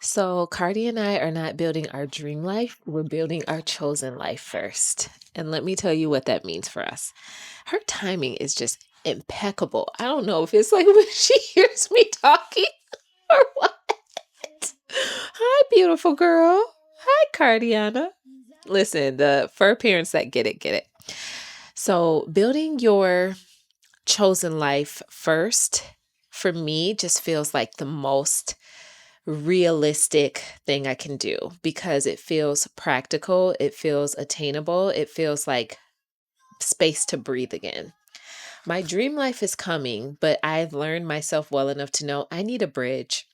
So, Cardi and I are not building our dream life, we're building our chosen life first. And let me tell you what that means for us. Her timing is just impeccable. I don't know if it's like when she hears me talking or what. Hi, beautiful girl. Hi, Cardiana. Listen, the fur parents that get it, get it. So, building your chosen life first for me just feels like the most realistic thing I can do because it feels practical, it feels attainable, it feels like space to breathe again. My dream life is coming, but I've learned myself well enough to know I need a bridge.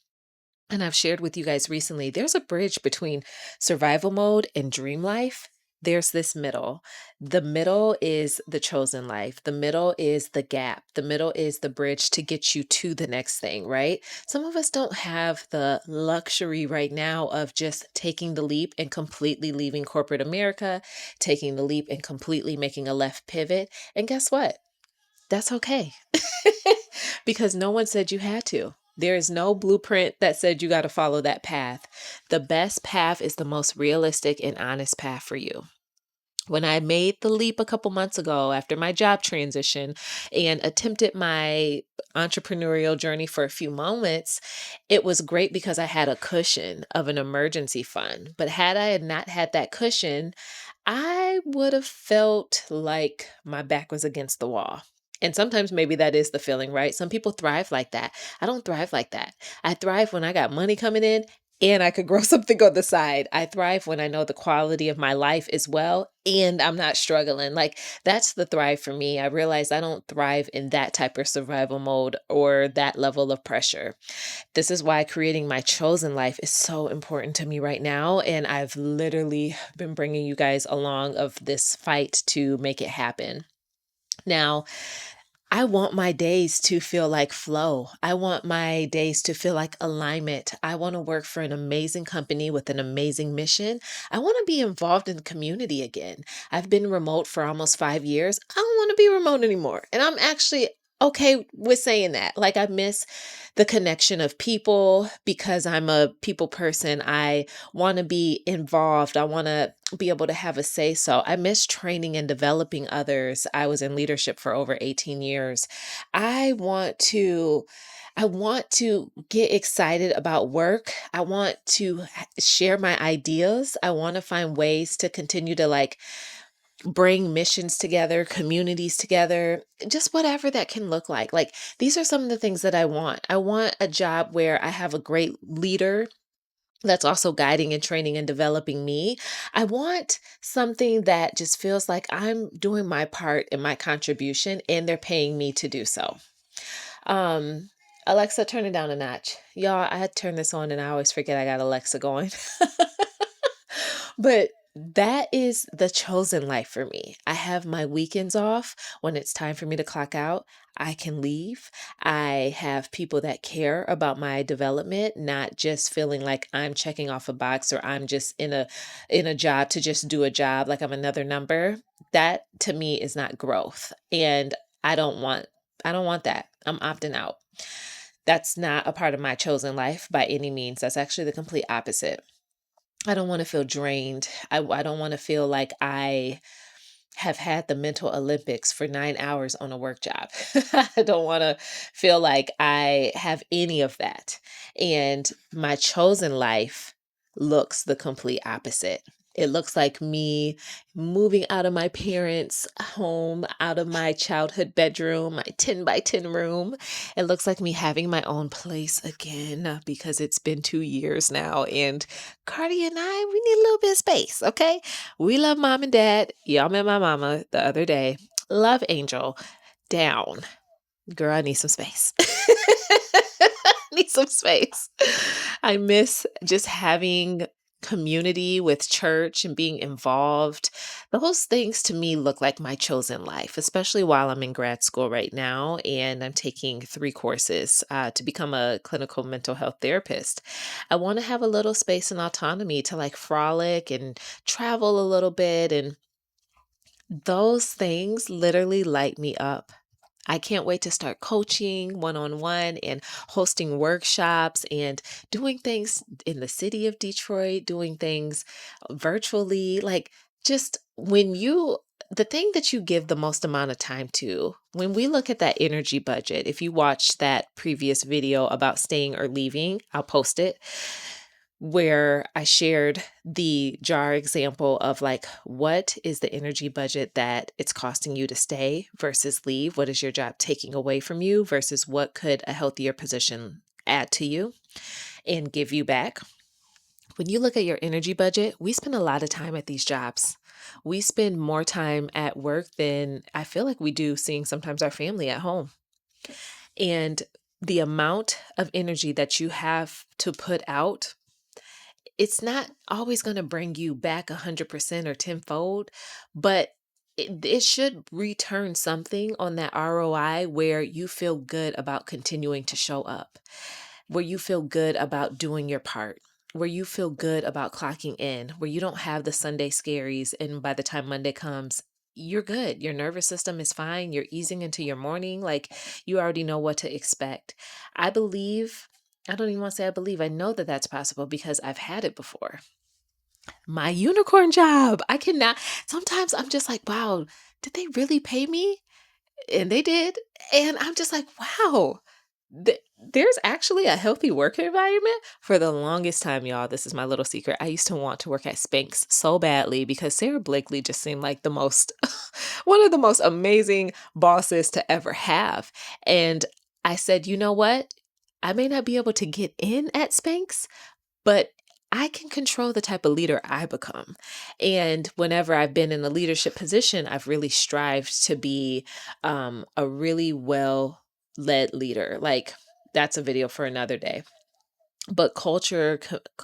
And I've shared with you guys recently, there's a bridge between survival mode and dream life. There's this middle. The middle is the chosen life. The middle is the gap. The middle is the bridge to get you to the next thing, right? Some of us don't have the luxury right now of just taking the leap and completely leaving corporate America, taking the leap and completely making a left pivot. And guess what? That's okay. Because no one said you had to. There is no blueprint that said you got to follow that path. The best path is the most realistic and honest path for you. When I made the leap a couple months ago after my job transition and attempted my entrepreneurial journey for a few moments, it was great because I had a cushion of an emergency fund. But had I had not had that cushion, I would have felt like my back was against the wall. And sometimes maybe that is the feeling, right? Some people thrive like that. I don't thrive like that. I thrive when I got money coming in and I could grow something on the side. I thrive when I know the quality of my life is well and I'm not struggling. Like that's the thrive for me. I realize I don't thrive in that type of survival mode or that level of pressure. This is why creating my chosen life is so important to me right now. And I've literally been bringing you guys along of this fight to make it happen. Now, I want my days to feel like flow. I want my days to feel like alignment. I want to work for an amazing company with an amazing mission. I want to be involved in the community again. I've been remote for almost 5 years. I don't want to be remote anymore. And I'm actually okay with saying that. Like, I miss the connection of people because I'm a people person. I want to be involved. I want to be able to have a say so. I miss training and developing others. I was in leadership for over 18 years. I want to I want to get excited about work. I want to share my ideas. I want to find ways to continue to like bring missions together, communities together, just whatever that can look like. Like these are some of the things that I want. I want a job where I have a great leader that's also guiding and training and developing me. I want something that just feels like I'm doing my part in my contribution and they're paying me to do so. Um, Alexa, turn it down a notch. Y'all, I had turned this on and I always forget I got Alexa going. But that is the chosen life for me. I have my weekends off. When it's time for me to clock out, I can leave. I have people that care about my development, not just feeling like I'm checking off a box or I'm just in a job to just do a job like I'm another number. That to me is not growth. And I don't want I don't want that. I'm opting out. That's not a part of my chosen life by any means. That's actually the complete opposite. I don't want to feel drained. I don't want to feel like I have had the mental Olympics for 9 hours on a work job. I don't want to feel like I have any of that. And my chosen life looks the complete opposite. It looks like me moving out of my parents' home, out of my childhood bedroom, my 10 by 10 room. It looks like me having my own place again because it's been 2 years now. And Cardi and I, we need a little bit of space, okay? We love mom and dad. Y'all met my mama the other day. Love Angel. Down. Girl, I need some space. Need some space. I miss just having community with church and being involved. Those things to me look like my chosen life, especially while I'm in grad school right now and I'm taking 3 courses to become a clinical mental health therapist. I want to have a little space and autonomy to like frolic and travel a little bit. And those things literally light me up. I can't wait to start coaching one-on-one and hosting workshops and doing things in the city of Detroit, doing things virtually. Like, just the thing that you give the most amount of time to, when we look at that energy budget, if you watch that previous video about staying or leaving, I'll post it, where I shared the jar example of like, what is the energy budget that it's costing you to stay versus leave? What is your job taking away from you versus what could a healthier position add to you and give you back? When you look at your energy budget, we spend a lot of time at these jobs. We spend more time at work than I feel like we do seeing sometimes our family at home. And the amount of energy that you have to put out, it's not always going to bring you back 100% or tenfold, but it should return something on that ROI where you feel good about continuing to show up, where you feel good about doing your part, where you feel good about clocking in, where you don't have the Sunday scaries. And by the time Monday comes, you're good. Your nervous system is fine. You're easing into your morning. Like, you already know what to expect. I believe, I don't even want to say I believe, I know that that's possible because I've had it before. My unicorn job. I cannot, sometimes I'm just like, wow, did they really pay me? And they did. And I'm just like, wow, there's actually a healthy work environment. For the longest time, y'all, this is my little secret. I used to want to work at Spanx so badly because Sarah Blakely just seemed like the most, one of the most amazing bosses to ever have. And I said, you know what? I may not be able to get in at Spanx, but I can control the type of leader I become. And whenever I've been in a leadership position, I've really strived to be a really well led leader. Like, that's a video for another day. But culture,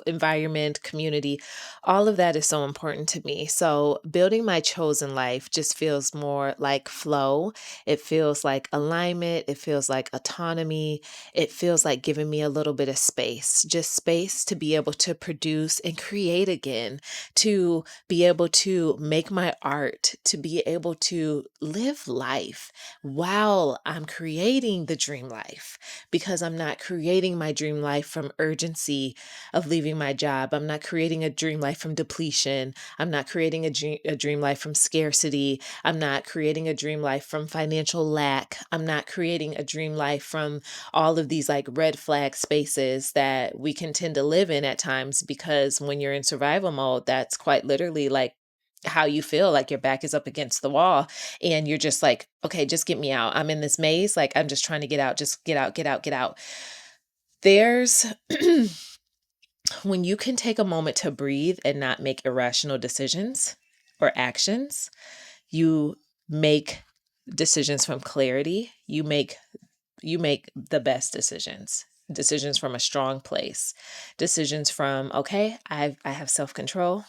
environment, community, all of that is so important to me. So building my chosen life just feels more like flow. It feels like alignment. It feels like autonomy. It feels like giving me a little bit of space, just space to be able to produce and create again, to be able to make my art, to be able to live life while I'm creating the dream life, because I'm not creating my dream life from urgency of leaving my job. I'm not creating a dream life from depletion. I'm not creating a dream life from scarcity. I'm not creating a dream life from financial lack. I'm not creating a dream life from all of these like red flag spaces that we can tend to live in at times, because when you're in survival mode, that's quite literally like how you feel, like your back is up against the wall and you're just like, okay, just get me out. I'm in this maze. Like, I'm just trying to get out. Just get out, get out, get out. There's, when you can take a moment to breathe and not make irrational decisions or actions, you make decisions from clarity. You make the best decisions from a strong place, decisions from, okay, I have self-control.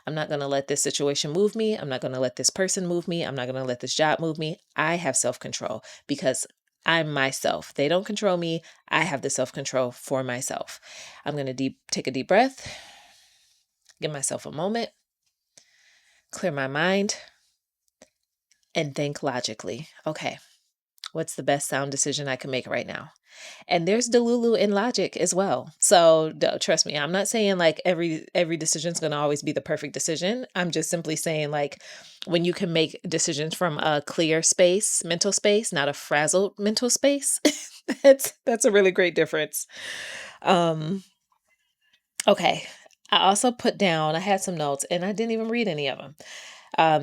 I'm not going to let this situation move me. I'm not going to let this person move me. I'm not going to let this job move me. I have self-control because I'm myself. They don't control me. I have the self-control for myself. I'm going to take a deep breath, give myself a moment, clear my mind, and think logically. Okay, what's the best sound decision I can make right now? And there's Delulu in logic as well. So trust me, I'm not saying like every decision is going to always be the perfect decision. I'm just simply saying, like, when you can make decisions from a clear space, mental space, not a frazzled mental space, that's a really great difference. Um, okay. I also put down, I had some notes and I didn't even read any of them.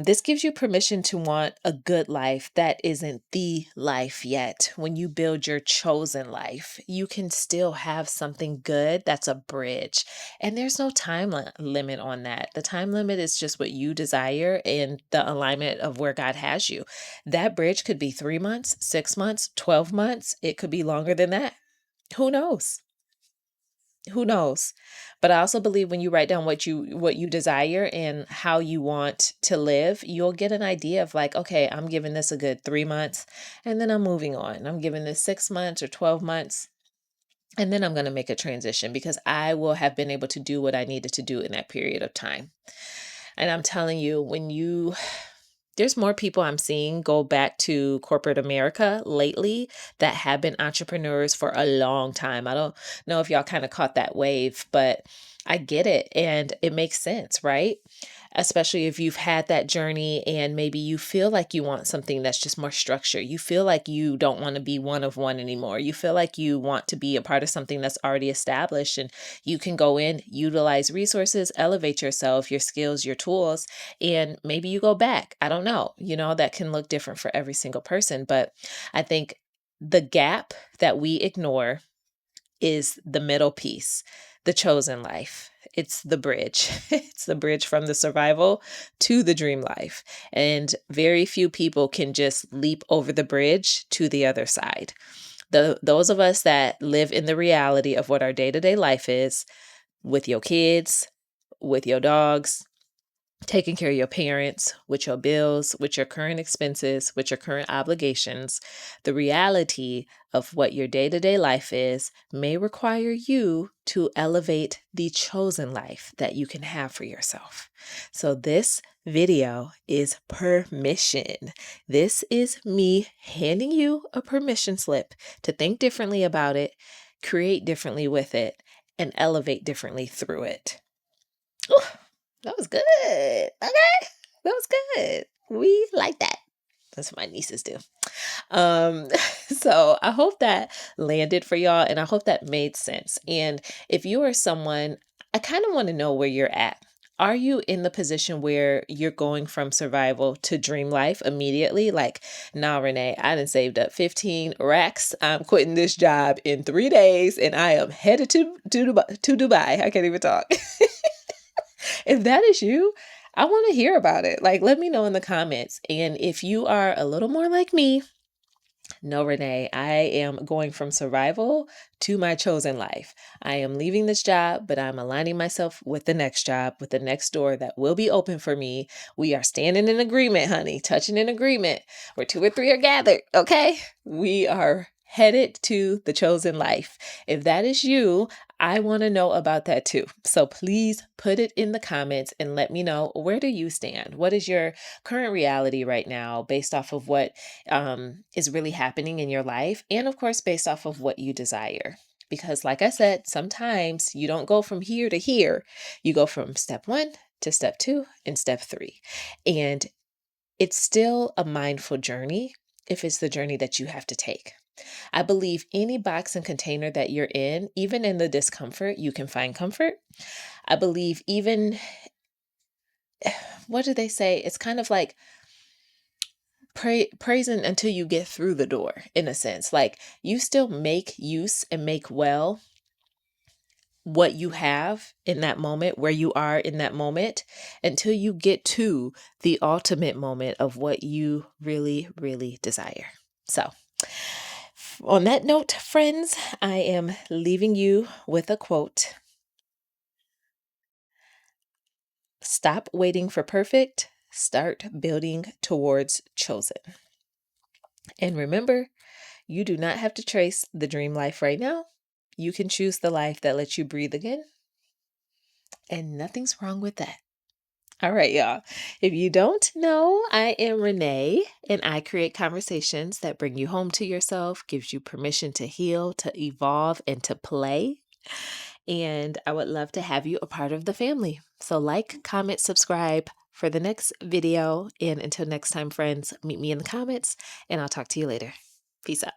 This gives you permission to want a good life that isn't the life yet. When you build your chosen life, you can still have something good that's a bridge. And there's no time limit on that. The time limit is just what you desire and the alignment of where God has you. That bridge could be 3 months, 6 months, 12 months. It could be longer than that. Who knows? Who knows? But I also believe when you write down what you desire and how you want to live, you'll get an idea of like, okay, I'm giving this a good 3 months and then I'm moving on. I'm giving this 6 months or 12 months and then I'm going to make a transition because I will have been able to do what I needed to do in that period of time. And I'm telling you, when you There's more people I'm seeing go back to corporate America lately that have been entrepreneurs for a long time. I don't know if y'all kind of caught that wave, but I get it and it makes sense, right? Especially if you've had that journey and maybe you feel like you want something that's just more structured. You feel like you don't want to be one of one anymore. You feel like you want to be a part of something that's already established, and you can go in, utilize resources, elevate yourself, your skills, your tools, and maybe you go back. I don't know. That can look different for every single person, but I think the gap that we ignore is the middle piece, the chosen life. It's the bridge. It's the bridge from the survival to the dream life. And very few people can just leap over the bridge to the other side. Those of us that live in the reality of what our day-to-day life is, with your kids, with your dogs, taking care of your parents, with your bills, with your current expenses, with your current obligations, the reality of what your day to day life is may require you to elevate the chosen life that you can have for yourself. So, this video is permission. This is me handing you a permission slip to think differently about it, create differently with it, and elevate differently through it. Ooh, that was good. Okay. That was good. We like that. That's what my nieces do. Um, so I hope that landed for y'all and I hope that made sense. And if you are someone, I kind of want to know where you're at. Are you in the position where you're going from survival to dream life immediately? Like, nah, Renee, I done saved up 15 racks. I'm quitting this job in 3 days and I am headed to Dubai. I can't even talk. If that is you, I want to hear about it. Like, let me know in the comments. And if you are a little more like me, no, Renee, I am going from survival to my chosen life. I am leaving this job, but I'm aligning myself with the next job, with the next door that will be open for me. We are standing in agreement, honey, touching in agreement where 2 or 3 are gathered. Okay. We are headed to the chosen life. If that is you, I want to know about that too. So please put it in the comments and let me know, where do you stand? What is your current reality right now based off of what is really happening in your life? And of course, based off of what you desire. Because like I said, sometimes you don't go from here to here. You go from step 1 to step 2 and step 3. And it's still a mindful journey if it's the journey that you have to take. I believe any box and container that you're in, even in the discomfort, you can find comfort. I believe even, what do they say? It's kind of like praising until you get through the door, in a sense. Like, you still make use and make well what you have in that moment, where you are in that moment, until you get to the ultimate moment of what you really, really desire. So, on that note, friends, I am leaving you with a quote. Stop waiting for perfect. Start building towards chosen. And remember, you do not have to trace the dream life right now. You can choose the life that lets you breathe again. And nothing's wrong with that. All right, y'all. If you don't know, I am Renee, and I create conversations that bring you home to yourself, gives you permission to heal, to evolve, and to play. And I would love to have you a part of the family. So like, comment, subscribe for the next video. And until next time, friends, meet me in the comments, and I'll talk to you later. Peace out.